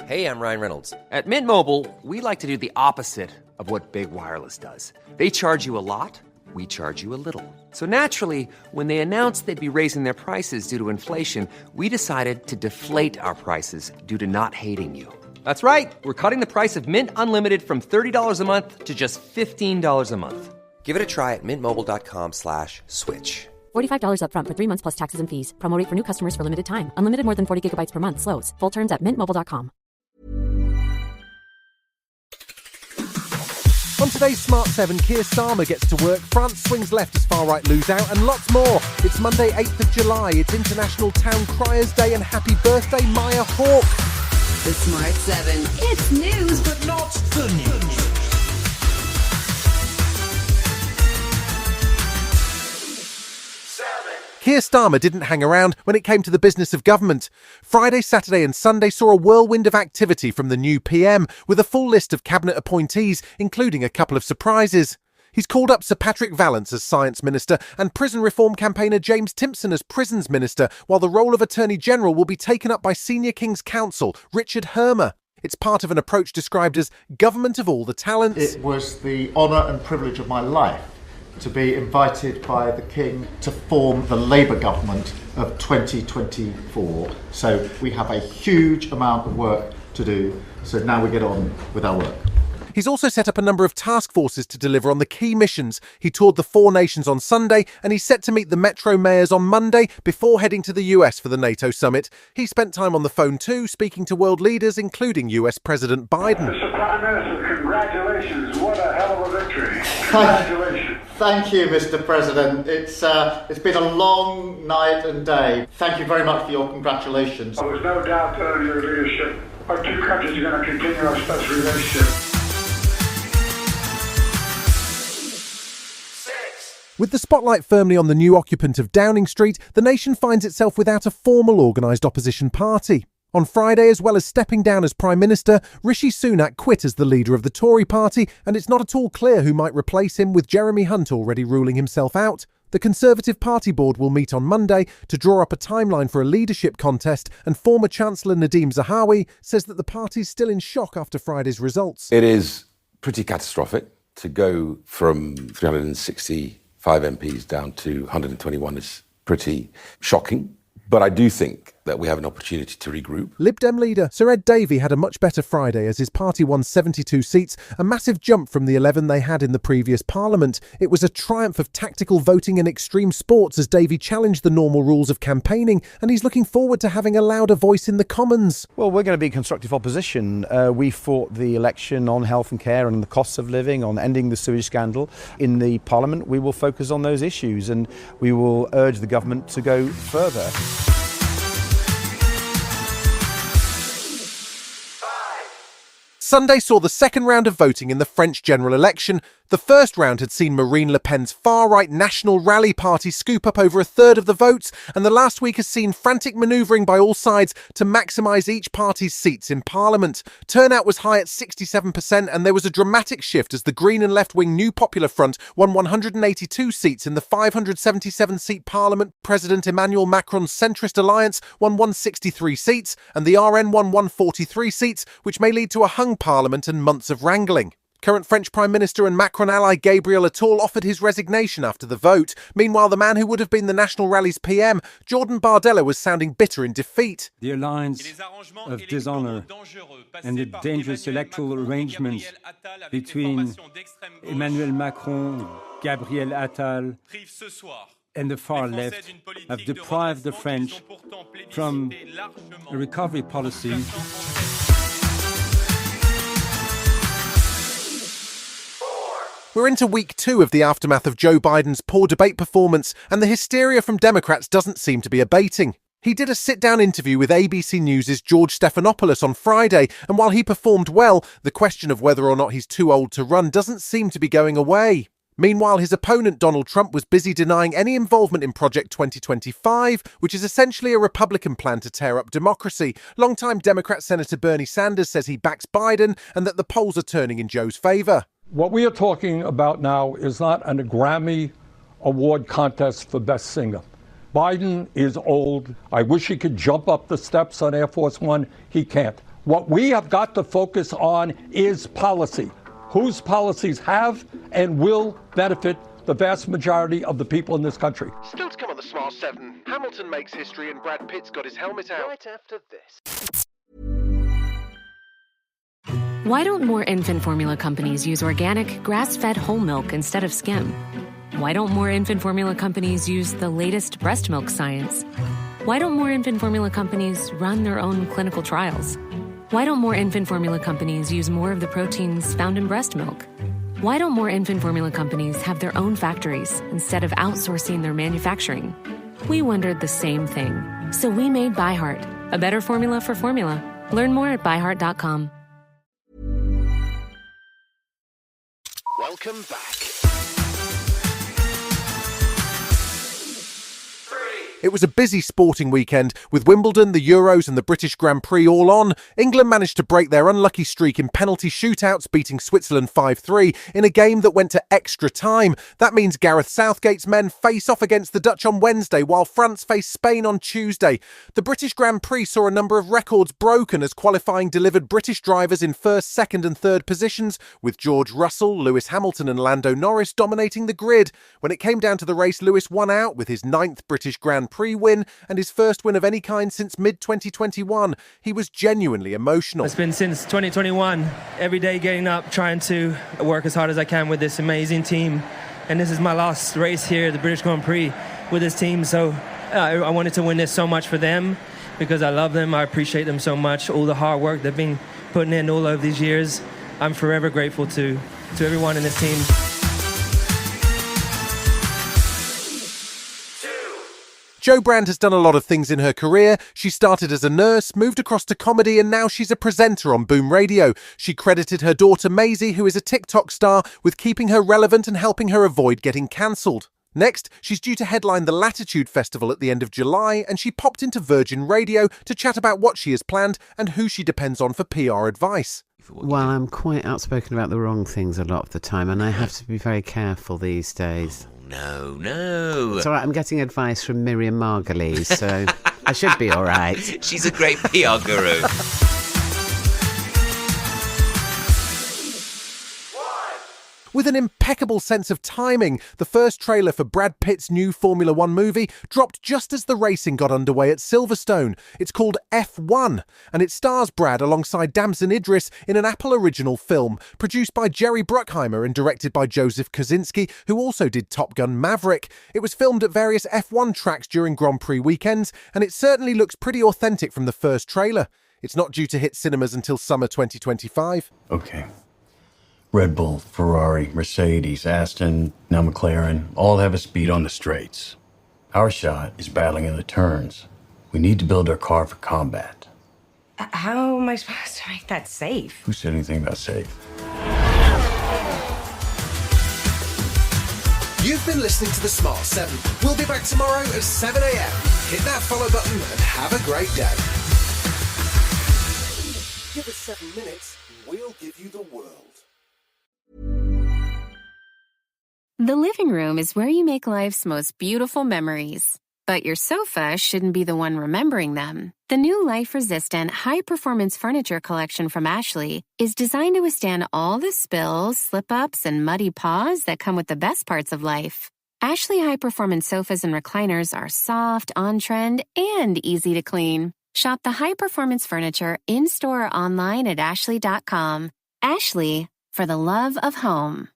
Hey, I'm Ryan Reynolds. At Mint Mobile, we like to do the opposite of what Big Wireless does. They charge you a lot, we charge you a little. So naturally, when they announced they'd be raising their prices due to inflation, we decided to deflate our prices due to not hating you. That's right. We're cutting the price of Mint Unlimited from $30 a month to just $15 a month. Give it a try at mintmobile.com/switch. $45 up front for 3 months plus taxes and fees. Promo rate for new customers for limited time. Unlimited more than 40 gigabytes per month. Slows full terms at mintmobile.com. On today's Smart 7, Keir Starmer gets to work, France swings left as far-right lose out, and lots more. It's Monday, 8th of July. It's International Town Criers Day, and happy birthday, Maya Hawke. The Smart 7. It's news, but not the news. Keir Starmer didn't hang around when it came to the business of government. Friday, Saturday and Sunday saw a whirlwind of activity from the new PM, with a full list of cabinet appointees, including a couple of surprises. He's called up Sir Patrick Vallance as Science Minister and prison reform campaigner James Timpson as Prisons Minister, while the role of Attorney General will be taken up by Senior King's Counsel Richard Hermer. It's part of an approach described as government of all the talents. It was the honour and privilege of my life to be invited by the King to form the Labour government of 2024. So we have a huge amount of work to do. So now we get on with our work. He's also set up a number of task forces to deliver on the key missions. He toured the 4 nations on Sunday, and he's set to meet the metro mayors on Monday before heading to the US for the NATO summit. He spent time on the phone too, speaking to world leaders, including US President Biden. Mr. Prime Minister, congratulations. What a hell of a victory. Congratulations. Thank you, Mr. President. It's been a long night and day. Thank you very much for your congratulations. There was no doubt that under your leadership, our two countries are going to continue our special relationship. With the spotlight firmly on the new occupant of Downing Street, the nation finds itself without a formal organised opposition party. On Friday, as well as stepping down as Prime Minister, Rishi Sunak quit as the leader of the Tory party, and it's not at all clear who might replace him, with Jeremy Hunt already ruling himself out. The Conservative Party board will meet on Monday to draw up a timeline for a leadership contest, and former Chancellor Nadhim Zahawi says that the party's still in shock after Friday's results. It is pretty catastrophic to go from 365 MPs down to 121 is pretty shocking. But I do think that we have an opportunity to regroup. Lib Dem leader Sir Ed Davey had a much better Friday as his party won 72 seats, a massive jump from the 11 they had in the previous parliament. It was a triumph of tactical voting and extreme sports as Davey challenged the normal rules of campaigning, and he's looking forward to having a louder voice in the Commons. Well, we're going to be constructive opposition. We fought the election on health and care and the costs of living, on ending the sewage scandal. In the parliament, we will focus on those issues and we will urge the government to go further. Sunday saw the second round of voting in the French general election. The first round had seen Marine Le Pen's far-right National Rally Party scoop up over a third of the votes, and the last week has seen frantic manoeuvring by all sides to maximise each party's seats in Parliament. Turnout was high at 67%, and there was a dramatic shift as the Green and left-wing New Popular Front won 182 seats in the 577-seat Parliament. President Emmanuel Macron's centrist alliance won 163 seats, and the RN won 143 seats, which may lead to a hung Parliament and months of wrangling. Current French Prime Minister and Macron ally Gabriel Attal offered his resignation after the vote. Meanwhile, the man who would have been the National Rally's PM, Jordan Bardella, was sounding bitter in defeat. The alliance of dishonour and the dangerous electoral arrangements between Emmanuel Macron, Gabriel Attal and the far left have deprived the French from a recovery policy. We're into week 2 of the aftermath of Joe Biden's poor debate performance, and the hysteria from Democrats doesn't seem to be abating. He did a sit-down interview with ABC News' George Stephanopoulos on Friday, and while he performed well, the question of whether or not he's too old to run doesn't seem to be going away. Meanwhile, his opponent Donald Trump was busy denying any involvement in Project 2025, which is essentially a Republican plan to tear up democracy. Longtime Democrat Senator Bernie Sanders says he backs Biden and that the polls are turning in Joe's favour. What we are talking about now is not a Grammy Award contest for Best Singer. Biden is old. I wish he could jump up the steps on Air Force One. He can't. What we have got to focus on is policy. Whose policies have and will benefit the vast majority of the people in this country. Still to come on the Smart 7, Hamilton makes history and Brad Pitt's got his helmet out. Right after this. Why don't more infant formula companies use organic, grass-fed whole milk instead of skim? Why don't more infant formula companies use the latest breast milk science? Why don't more infant formula companies run their own clinical trials? Why don't more infant formula companies use more of the proteins found in breast milk? Why don't more infant formula companies have their own factories instead of outsourcing their manufacturing? We wondered the same thing. So we made ByHeart, a better formula for formula. Learn more at byheart.com. Welcome back. It was a busy sporting weekend, with Wimbledon, the Euros and the British Grand Prix all on. England managed to break their unlucky streak in penalty shootouts, beating Switzerland 5-3 in a game that went to extra time. That means Gareth Southgate's men face off against the Dutch on Wednesday, while France face Spain on Tuesday. The British Grand Prix saw a number of records broken as qualifying delivered British drivers in first, second and third positions, with George Russell, Lewis Hamilton and Lando Norris dominating the grid. When it came down to the race, Lewis won out with his 9th British Grand Prix win and his first win of any kind since mid-2021. He was genuinely emotional. It's been since 2021, every day getting up, trying to work as hard as I can with this amazing team. And this is my last race here, the British Grand Prix, with this team. So I wanted to win this so much for them because I love them. I appreciate them so much, all the hard work they've been putting in all of these years. I'm forever grateful to everyone in this team. Jo Brand has done a lot of things in her career. She started as a nurse, moved across to comedy, and now she's a presenter on Boom Radio. She credited her daughter Maisie, who is a TikTok star, with keeping her relevant and helping her avoid getting cancelled. Next, she's due to headline the Latitude Festival at the end of July, and she popped into Virgin Radio to chat about what she has planned and who she depends on for PR advice. Well, I'm quite outspoken about the wrong things a lot of the time, and I have to be very careful these days. No. It's all right, I'm getting advice from Miriam Margolyes, so I should be all right. She's a great PR guru. With an impeccable sense of timing, the first trailer for Brad Pitt's new Formula One movie dropped just as the racing got underway at Silverstone. It's called F1, and it stars Brad alongside Damson Idris in an Apple original film, produced by Jerry Bruckheimer and directed by Joseph Kosinski, who also did Top Gun Maverick. It was filmed at various F1 tracks during Grand Prix weekends, and it certainly looks pretty authentic from the first trailer. It's not due to hit cinemas until summer 2025. Okay. Red Bull, Ferrari, Mercedes, Aston, now McLaren, all have a speed on the straights. Our shot is battling in the turns. We need to build our car for combat. How am I supposed to make that safe? Who said anything about safe? You've been listening to The Smart 7. We'll be back tomorrow at 7 a.m. Hit that follow button and have a great day. Give us 7 minutes and we'll give you the world. The living room is where you make life's most beautiful memories. But your sofa shouldn't be the one remembering them. The new life-resistant, high-performance furniture collection from Ashley is designed to withstand all the spills, slip-ups, and muddy paws that come with the best parts of life. Ashley high-performance sofas and recliners are soft, on-trend, and easy to clean. Shop the high-performance furniture in-store or online at ashley.com. Ashley, for the love of home.